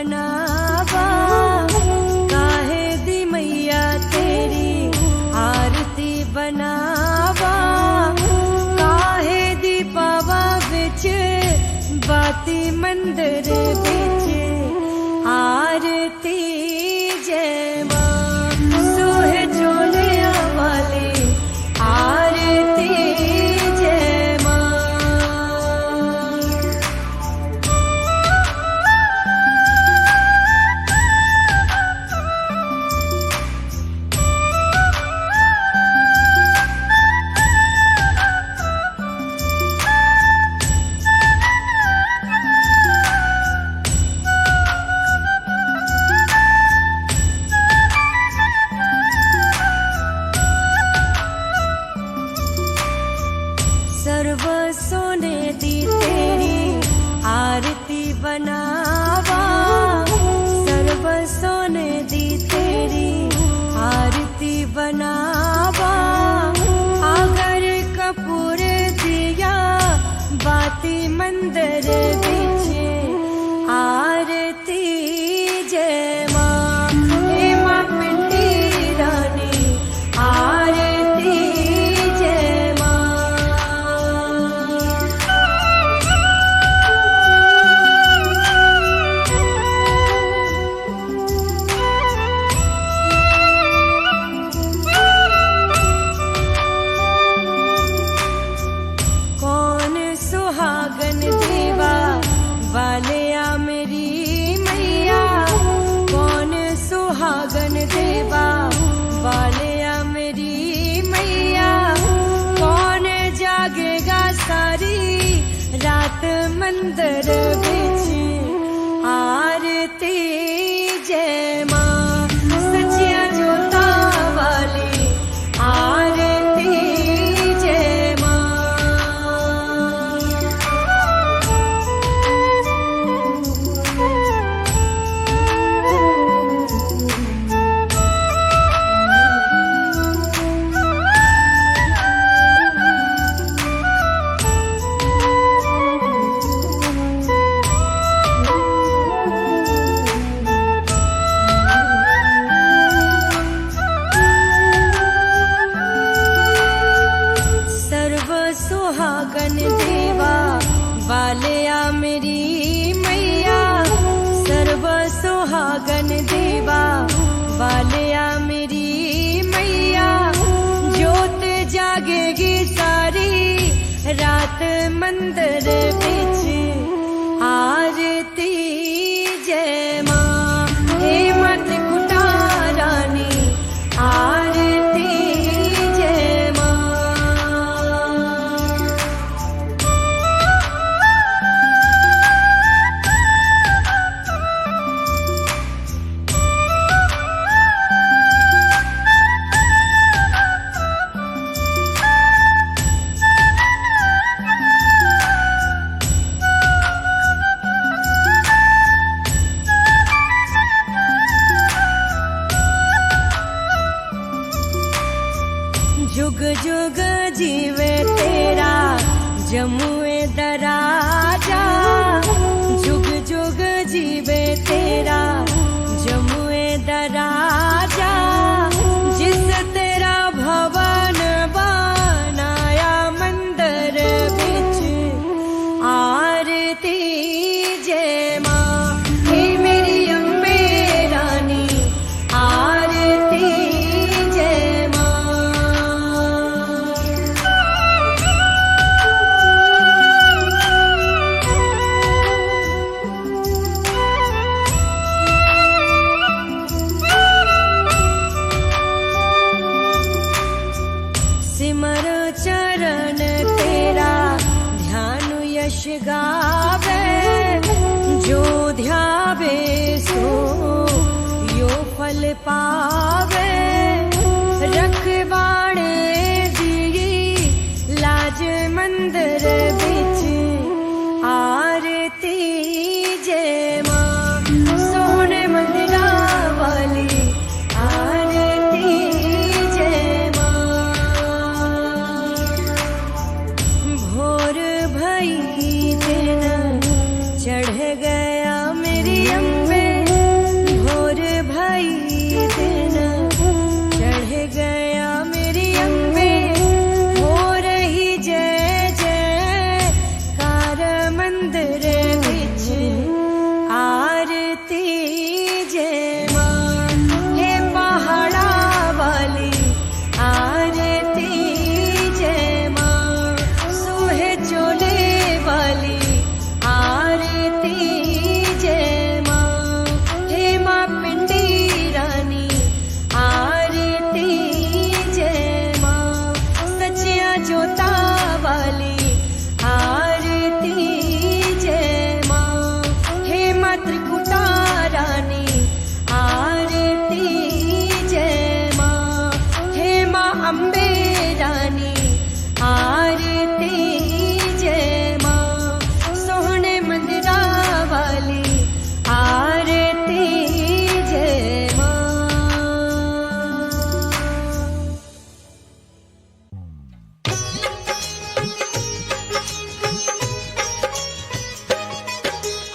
बनावा, काहे दी मैया तेरी आरती बनावा, काहे दी पावा बिच बाती मंदिर बिच आरती जय मां। सोहे चोलिया वाली आरती जय मां। सर्व सोने दी तेरी आरती बनावा, सर्व सोने दी तेरी आरती बनावा, आगर कपूर दिया बाती मंदिर बिच आरती जय मां। हे मां पिंडी रानी आरती जय मां। कौन सुहागन देवा वालिया मेरी मैया, कौन सुहागन देवा वालिया मेरी मैया, कौन जागेगा सारी रात मंदिर बिच आरती जय मां। सच्चिया जोता वाली आरती जय मां। सर्व सुहागन देवा वालिया मेरी मैया, सर्व सुहागन देवा वालिया मेरी मैया, जोत जागेगी सारी रात मंदिर बिच आरती जय मां। हे मत कुटा रानी आरती जय मां। जुग जुग जीवे तेरा जमुए दराजा, जुग जुग जीवे तेरा जमुए दराजा, जिस तेरा भवन बनाया मंदिर बिच आरती जय मां। हे मेरी अम्बे रानी आरती जय मां। सिमर चरण तेरा ध्यान यश गावे, जो ध्यावे सो यो फल पावे। रखवाड़े दी लाज मंदिर बिच आरती जय मां। सोने मंदिरा वाली आरती जय मां। भोर भई दिन चढ़ गया मेरी अम्बे,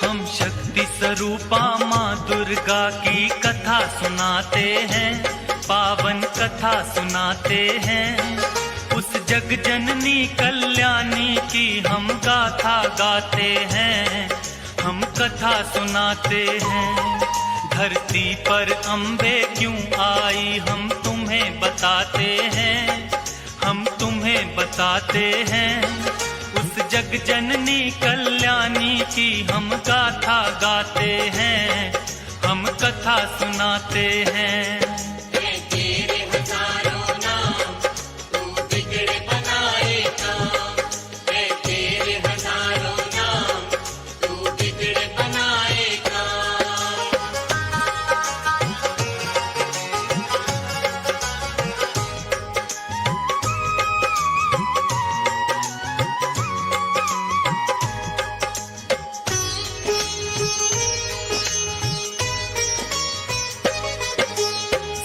हम शक्ति स्वरूपा माँ दुर्गा की कथा सुनाते हैं, पावन कथा सुनाते हैं। उस जग जननी कल्याणी की हम गाथा गाते हैं, हम कथा सुनाते हैं। धरती पर अम्बे क्यों आई हम तुम्हें बताते हैं, हम तुम्हें बताते हैं। उस जग जननी कल्याणी की हम गाथा गाते हैं, हम कथा सुनाते हैं।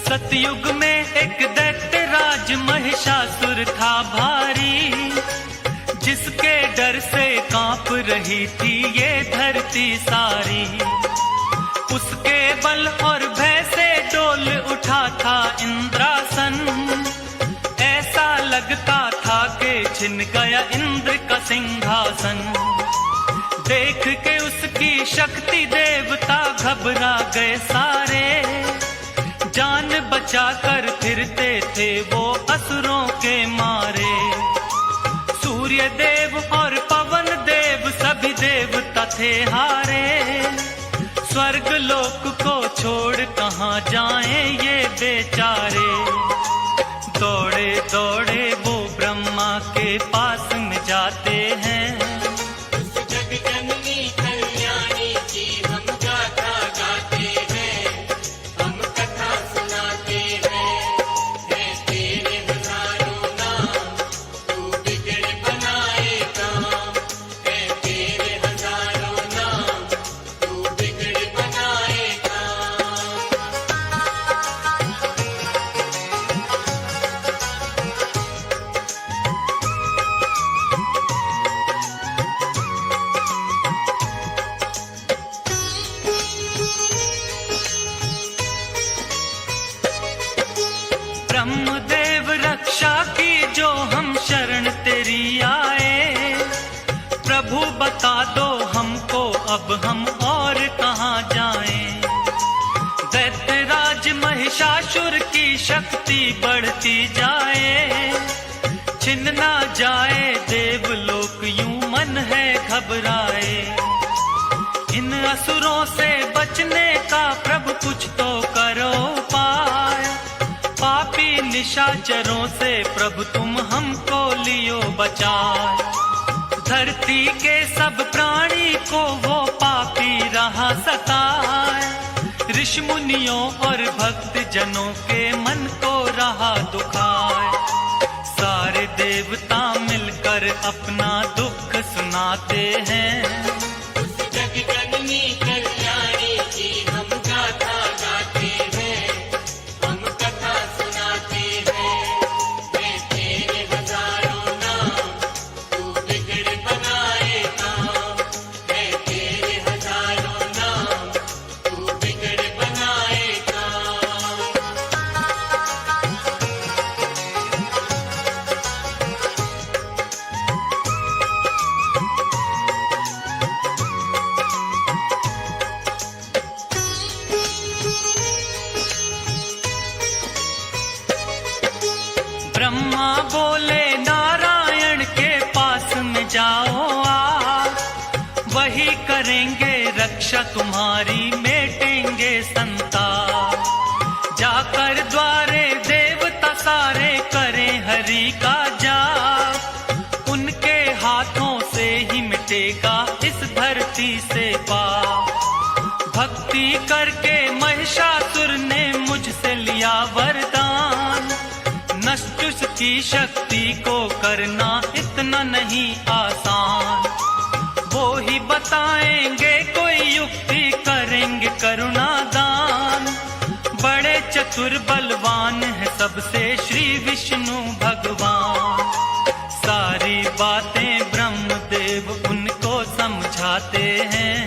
सतयुग में एक दैत्य राज महिषासुर था भारी, जिसके डर से कांप रही थी ये धरती सारी। उसके बल और भय से डोल उठा था इंद्रासन, ऐसा लगता था कि छिन गया इंद्र का सिंहासन। देख के उसकी शक्ति देवता घबरा गए सारे, जान बचा कर फिरते थे वो असुरों के मारे। सूर्य देव और पवन देव सभी देवता थे हारे, स्वर्ग लोक को छोड़ कहाँ जाएं ये बेचारे। दौड़े दौड़े वो ब्रह्मा के पास में जाते हैं, ब्रह्मदेव रक्षा की जो हम शरण तेरी आए। प्रभु बता दो हमको अब हम और कहाँ जाएं। दैत्यराज महिषासुर की शक्ति बढ़ती जाए, छिन ना जाए देवलोक यूं मन है घबराए। इन असुरों से बचने का प्रभु कुछ तो करो पार, पापी निशाचरों से प्रभु तुम हमको लियो बचाए। धरती के सब प्राणी को वो पापी रहा सताए, ऋषि मुनियों और भक्त जनों के मन को रहा दुखाए। सारे देवता मिलकर अपना दुख सुनाते हैं, ब्रह्मा बोले नारायण के पास में जाओ आप, वही करेंगे रक्षा तुम्हारी मेटेंगे संताप। जाकर द्वारे देवता सारे करें हरि का जाप, उनके हाथों से ही मिटेगा इस धरती से पाप। भक्ति करके महिषासुर ने मुझसे लिया वरदान, नष्ट की शक्ति को करना इतना नहीं आसान। वो ही बताएंगे कोई युक्ति, करेंगे करुणा दान। बड़े चतुर बलवान है सबसे श्री विष्णु भगवान। सारी बातें ब्रह्मदेव उनको समझाते हैं,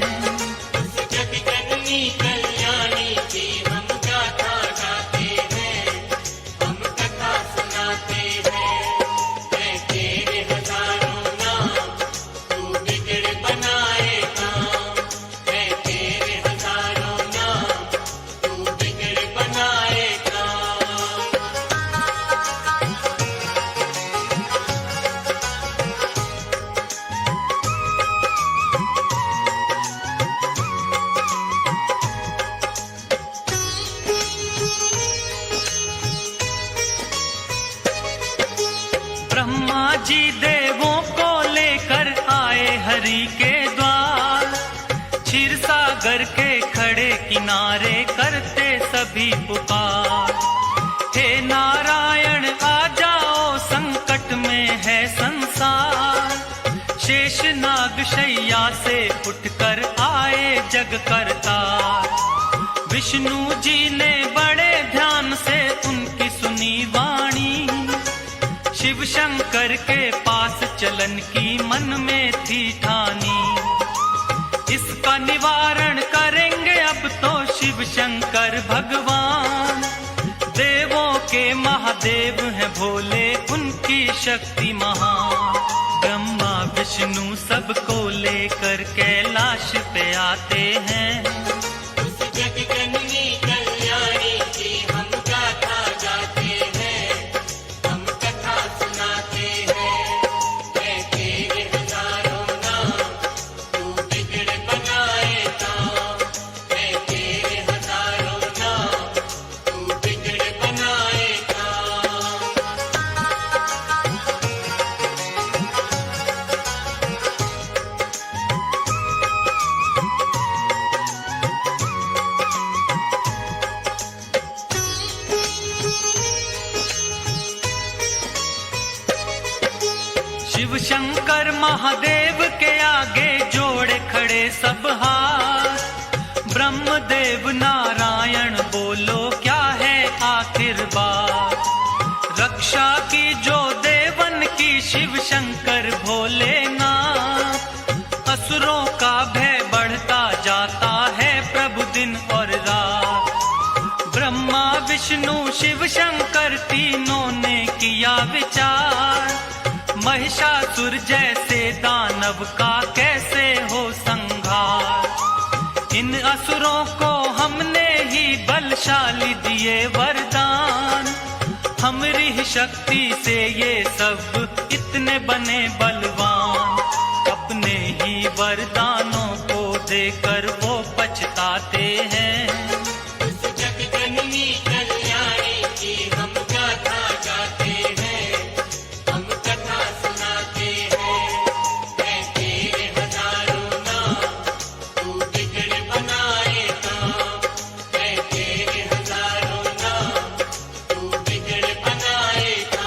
क्षीर सागर के खड़े किनारे करते सभी पुकार, हे नारायण आ जाओ संकट में है संसार। शेष नाग शैया से उठकर आए जग करतार, विष्णु जी ने बड़े ध्यान से उनकी सुनी वाणी, शिव शंकर के पास चलन की मन में थी ठानी। इसका निवारण करेंगे अब तो शिव शंकर भगवान, देवों के महादेव हैं भोले उनकी शक्ति महान। ब्रह्मा विष्णु सबको लेकर कैलाश पे आते हैं, उस जग जननी कल्याणी की हम गाथा गाते हैं, हम कथा सुनाते हैं। है तेरे हजारों नाम, तू बिगड़ बनाए काम। है तेरे हजारों नाम, तू बिगड़ बनाए काम। शिव शंकर महादेव के आगे जोड़े खड़े सब हाथ, ब्रह्मदेव नारायण बोलो क्या है आखिर बात। रक्षा की जो देवन की शिव शंकर भोलेनाथ, असुरों का भय बढ़ता जाता है प्रभु दिन और रात। ब्रह्मा विष्णु शिव शंकर तीनों ने किया विचार, महिषासुर जैसे दानव का कैसे हो संहार। इन असुरों को हमने ही बलशाली दिए वरदान, हमारी शक्ति से ये सब इतने बने बलवान। अपने ही वरदानों को देकर वो पछताते हैं, उस जग जननी कल्याणी की हम गाथा गाते हैं, हम कथा सुनाते हैं। है तेरे हजारों नाम, तू बिगड़ बनाए काम। है तेरे हजारों नाम, तू बिगड़ बनाए काम।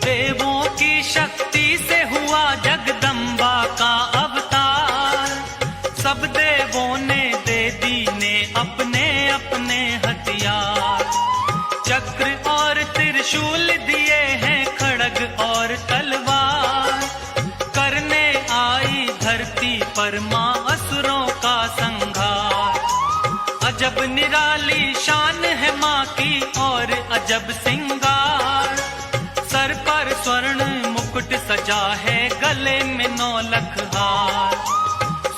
देवों की शक्ति से हुआ जगदम्बा का अवतार, सब देवों ने दे दीने अपने अपने हथियार। चक्र और त्रिशूल दिए हैं खड़ग और तलवार, करने आई धरती पर मां असुरों का संहार। अजब निराली शान है मां की और अजब सिंगार, सर पर स्वर्ण मुकुट सजा है गले में 9 लख हार।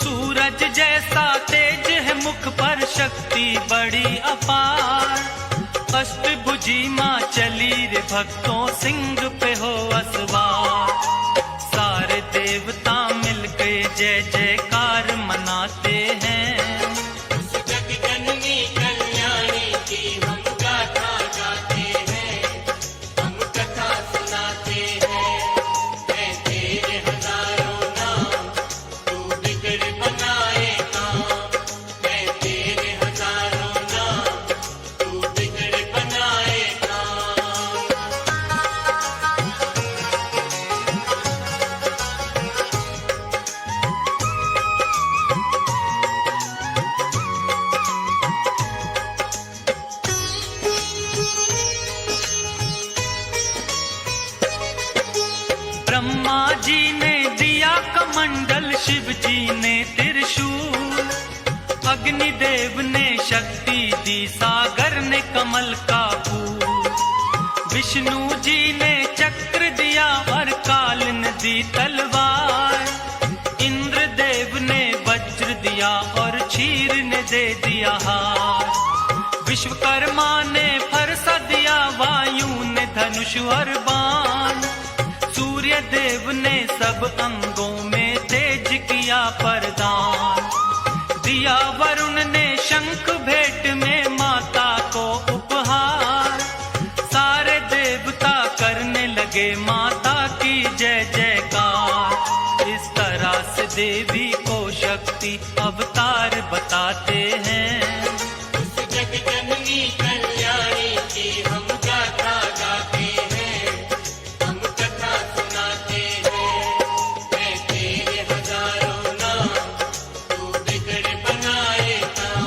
सूरज जैसा तेज है मुख पर शक्ति बड़ी अपार, अष्टभुजी मां चली रे भक्तों सिंह पे हो असवार। सारे देवता मिलके जय जयकार मनाते हैं, उस जग जननी कल्याणी की हम गाथा गाते हैं, हम कथा सुनाते हैं। है तेरे हजारों नाम, तू बिगड़ बनाए काम। है तेरे हजारों नाम, तू बिगड़ बनाए काम। ब्रह्मा जी ने दिया कमंडल, शिव जी ने त्रिशूल, अग्निदेव ने शक्ति दी, सागर ने कमल का फूल। विष्णु जी ने चक्र दिया और काल ने दी तलवार, इंद्रदेव ने वज्र दिया और क्षीर ने दे दिया हार। विश्वकर्मा ने फरसा दिया, वायु ने धनुष और बाण, सूर्य देव ने सब अंगों में परदान। दिया वरुण ने शंख भेंट में माता को उपहार। सारे देवता करने लगे माता की जय जयकार। इस तरह से देवी को शक्ति अवतार बताते हैं। उस जग जननी कल्याणी की हम गाथा गाते हैं, हम कथा सुनाते हैं। मैं तेरे हजारों नाम, तू बिगड़ बनाए काम।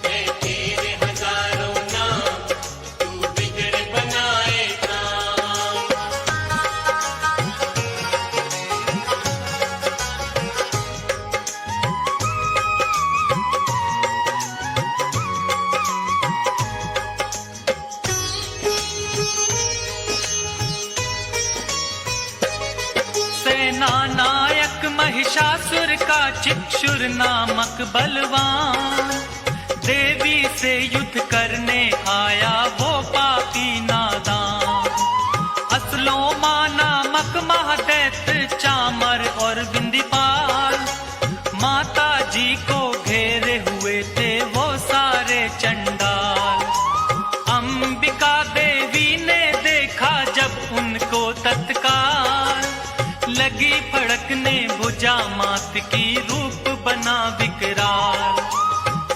मैं तेरे हजारों नाम, तू बिगड़ बनाए काम। सेना नायक महिषासुर का चिक्षुर नामक बलवान। देवी से युद्ध करने आया वो पापी नादान। असलोमा नामक महादैत्य चामर और बिंदीपाल। माता जी को घेरे हुए थे वो सारे चंडाल। अंबिका देवी ने देखा जब उनको तत्काल। लगी फड़कने भुजा मात की रूप बना विकराल।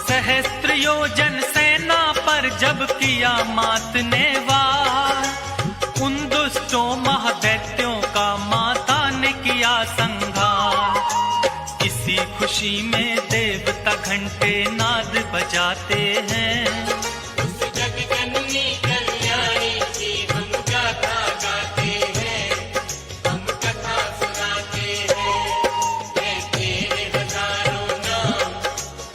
सहस्त्र योजन सेना पर जब किया मात ने वार। उन दुष्टों महादैत्यों का माता ने किया संहार। इसी खुशी में देवता घंटे नाद बजाते हैं। उस जग जननी कल्याणी की हम गाथा गाते हैं, हम कथा सुनाते हैं। मैं तेरे हजारों नाम,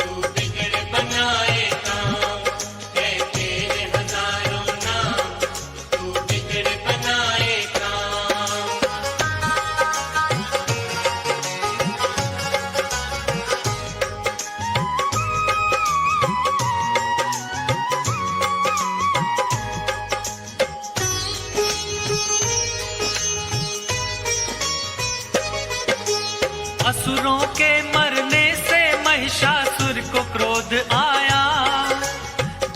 तू बिगड़ बनाए काम। मैं तेरे हजारों नाम, तू बिगड़ बनाए काम। असुरों के मरने से महिषासुर को क्रोध आया।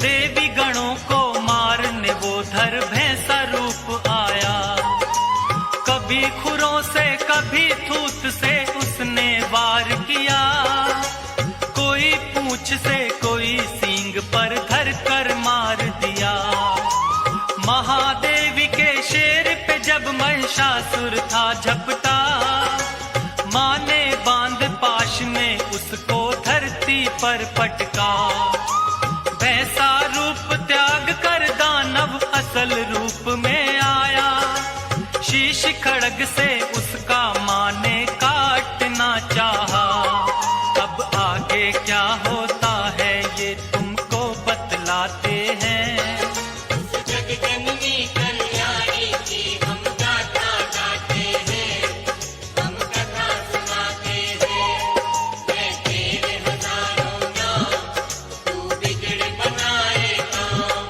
देवी गणों को मारने वो धर भैंसा रूप आया। कभी खुरों से कभी थूत से उसने वार किया। कोई पूंछ से कोई सींग पर धर कर मार दिया। महादेवी के शेर पे जब महिषासुर था झपटा। माँ ने बांध पाश में उसको धरती पर पटका। वैसा रूप त्याग कर दानव असल रूप में आया। शीश खड़ग से उसका माँ ने काटना चाहा। अब आगे क्या होता है ये तुमको बतलाते हैं। उस जग जननी कल्याणी की हम गाथा गाते हैं, हम कथा सुनाते हैं। मैं तेरे हजारों नाम, तू बिगड़ बनाए काम।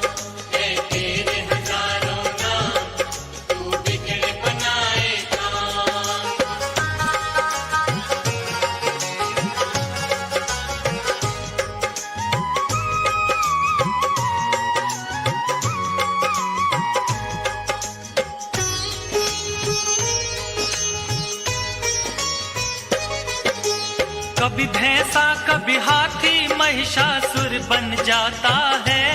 मैं तेरे हजारों नाम, तू बिगड़ बनाए काम। कभी भैंसा कभी हाथी महिषासुर बन जाता है।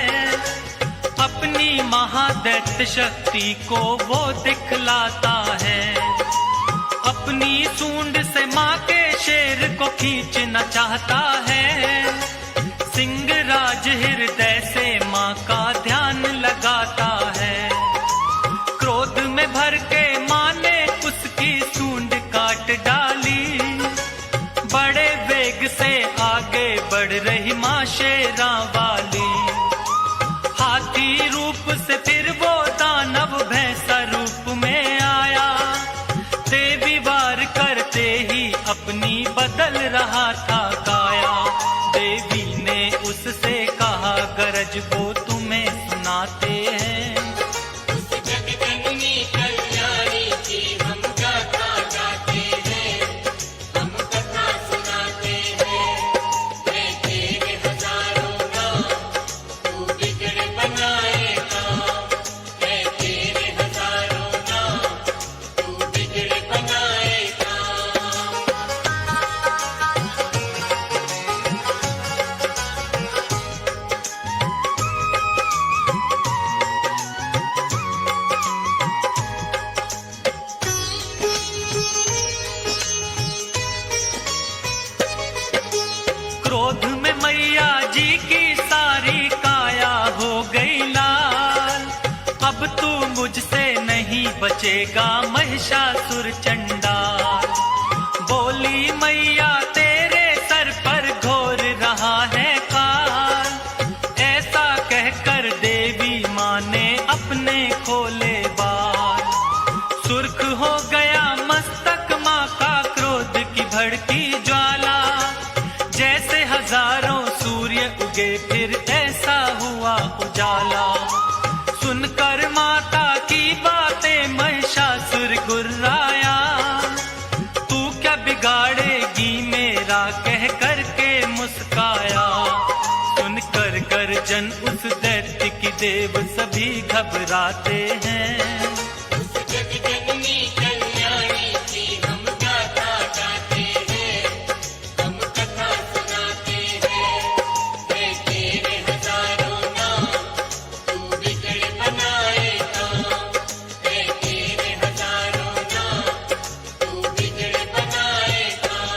अपनी महादैत्य शक्ति को वो दिखलाता है। अपनी सूंड से माँ के शेर को खींचना चाहता है। सिंहराज हृदय से माँ का ध्यान लगाता है। क्रोध में भर के माँ ने उसकी सूंड काट डाली। बड़े वेग से आगे बढ़ रही माँ शेरा वाली। हाथी रूप से फिर वो दानव भैंसा रूप में आया। देवी वार करते ही अपनी बदल रहा था काया। देवी ने उससे कहा गरज वो तुम्हें सुनाते हैं। उस जग जननी कल्याणी की हम गाथा गाते हैं, हम कथा सुनाते तू मुझसे नहीं बचेगा महिषासुर चंडाल। बोली मैया तेरे सर पर घोर रहा है काल। ऐसा कहकर देवी माँ ने अपने खोले बाल। सुर्ख हो गया मस्तक माँ का क्रोध की भड़की ज्वाला। जैसे हजारों सूर्य उगे फिर ऐसा हुआ उजाला। सुनकर माता की बातें महिषासुर गुर्राया। तू क्या बिगाड़ेगी मेरा कह करके मुस्काया। सुन कर गर्जन उस दैत्य की देव सभी घबराते हैं। उस जगजननी कल्याणी की हम गाथा गाते हैं, हम कथा सुनाते हैं। है तेरे हजारों नाम, तू बिगड़ बनाए काम। है तेरे हजारों नाम, तू बिगड़ बनाए काम।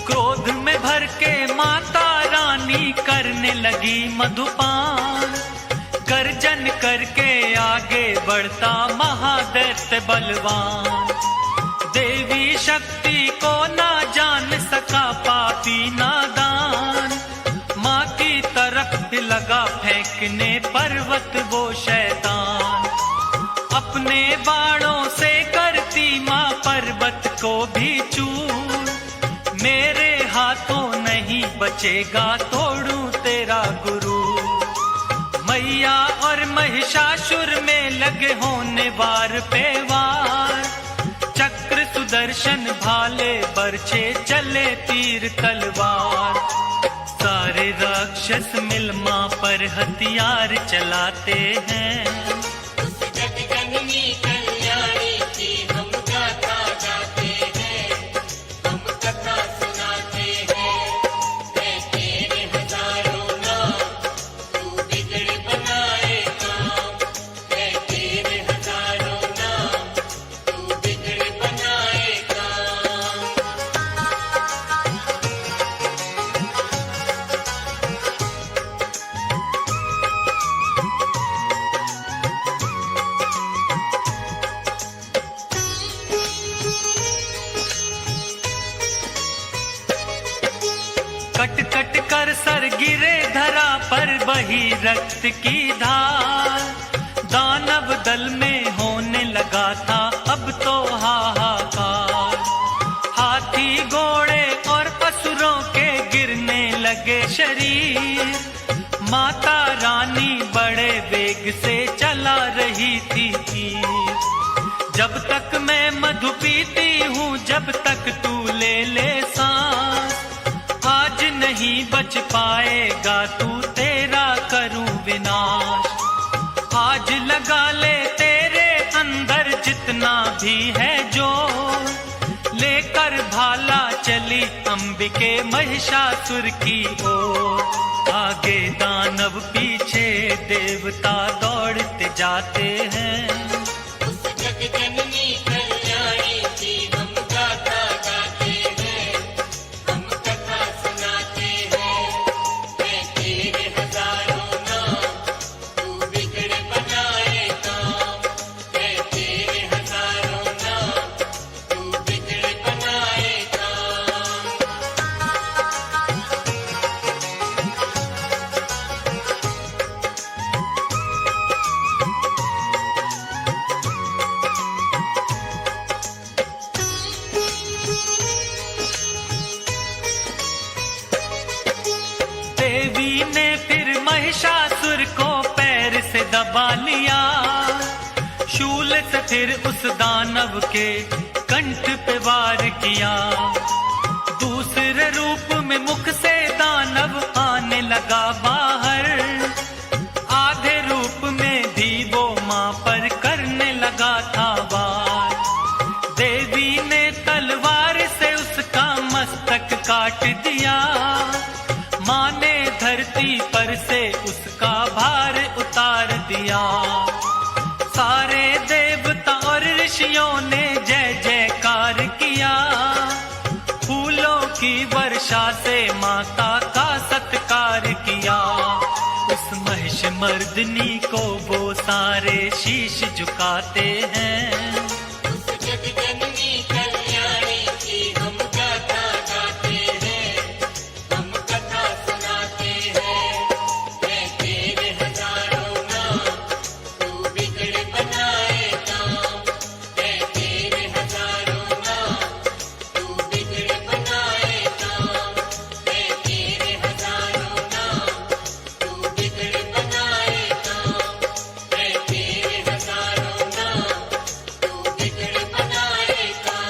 क्रोध में भर के माता रानी करने लगी मधुपान। गर्जन करके आगे बढ़ता महादैत्य बलवान। देवी शक्ति को ना जान सका पापी नादान। माँ की तरफ लगा फेंकने पर्वत वो शैतान। अपने बाणों से करती माँ पर्वत को भी चूर। मेरे हाथों नहीं बचेगा तोड़ूं तेरा गुरु। मैया और महिषासुर में लगे होने वार पे वार। चक्र सुदर्शन भाले बरछे चले तीर तलवार। सारे राक्षस मिल माँ पर हथियार चलाते हैं। उस जगजननी कल्याणी की हम गाथा गाते हैं, हम कथा सुनाते हैं। है तेरे हजारों नाम, तू बिगड़ बनाए काम। है तेरे हजारों नाम, तू बिगड़ बनाए काम। कट कट कर सर गिरे धरा पर बही रक्त की धार। दानव दल में होने लगा था अब तो हाहाकार। हाथी घोड़े और असुरों के गिरने लगे शरीर। माता रानी बड़े वेग से चला रही थी तीर। जब तक मैं मधु पीती हूँ जब तक तू ले ले सांस। आज नहीं बच पाएगा तू तेरा करूं विनाश। आज लगा ले तेरे अंदर जितना भी है जो। लेकर भाला चली अंबिके महिषासुर की ओर। आगे दानव पीछे देवता दौड़ते जाते हैं। उस जगजननी कल्याणी की हम गाथा गाते हैं, हम कथा सुनाते हैं। है तेरे हजारों नाम, तू बिगड़ बनाए काम। है तेरे हजारों नाम, तू बिगड़ बनाए काम। देवी ने फिर महिषासुर को पैर से दबा लिया। शूल से फिर उस दानव के कंठ पे वार किया। दूसरे रूप में मुख से दानव आने लगा बाहर। आधे रूप में भी वो माँ पर करने लगा था वार। देवी ने तलवार से उसका मस्तक काट दिया। माँ ने धरती पर से उसका भार मर्दनी को वो सारे शीश झुकाते हैं। उस जग जननी कल्याणी की हम गाथा गाते हैं, हम कथा सुनाते हैं। मैं तेरे हजारों नाम, तू बिगड़ बनाए काम। मैं तेरे हजारों नाम, तू बिगड़ बनाए काम। मैं तेरे हजारों नाम, तू बिगड़ बनाए काम। मैं तेरे हजारों नाम, तू बिगड़ बनाए काम।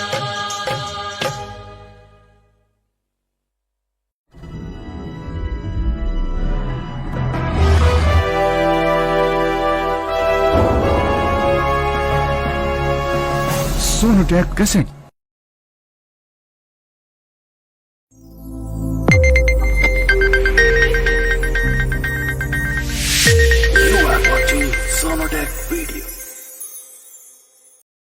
Sonotek cassette. You are watching Sonodeck